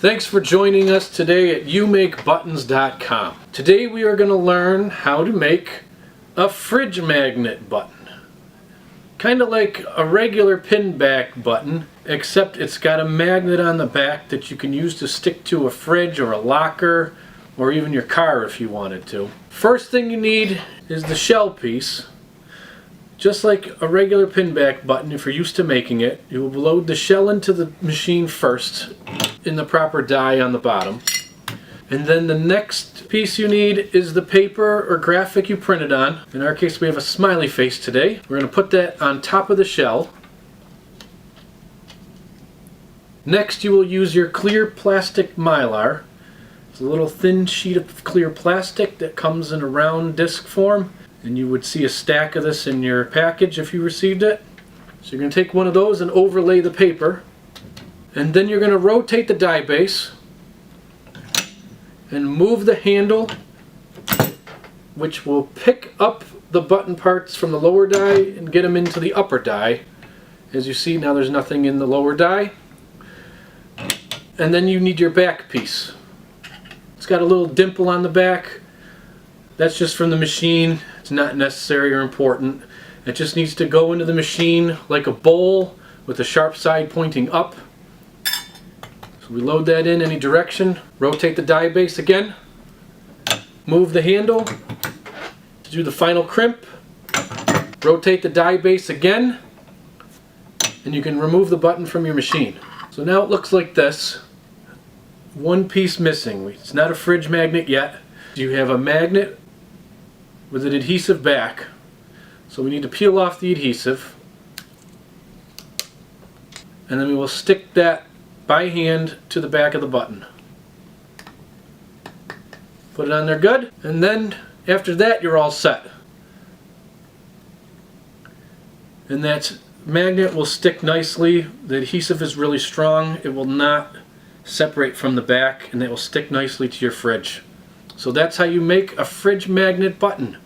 Thanks for joining us today at youmakebuttons.com. Today we are going to learn how to make a fridge magnet button. Kind of like a regular pinback button, except it's got a magnet on the back that you can use to stick to a fridge or a locker or even your car if you wanted to. First thing you need is the shell piece. Just like a regular pinback button, if you're used to making it, you will load the shell into the machine first in the proper die on the bottom. And then the next piece you need is the paper or graphic you printed on. In our case we have a smiley face today. We're going to put that on top of the shell. Next you will use your clear plastic mylar. It's a little thin sheet of clear plastic that comes in a round disc form. And you would see a stack of this in your package if you received it. So you're going to take one of those and overlay the paper. And then you're going to rotate the die base and move the handle, which will pick up the button parts from the lower die and get them into the upper die. As you see, now there's nothing in the lower die. And then you need your back piece. It's got a little dimple on the back. That's just from the machine. It's not necessary or important. It just needs to go into the machine like a bowl with the sharp side pointing up. So we load that in any direction. Rotate the die base again. Move the handle to do the final crimp. Rotate the die base again. And you can remove the button from your machine. So now it looks like this. One piece missing. It's not a fridge magnet yet. You have a magnet with an adhesive back. So we need to peel off the adhesive. And then we will stick that by hand to the back of the button. Put it on there good. And then after that you're all set. And that magnet will stick nicely. The adhesive is really strong. It will not separate from the back and it will stick nicely to your fridge. So that's how you make a fridge magnet button.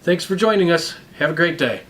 Thanks for joining us. Have a great day.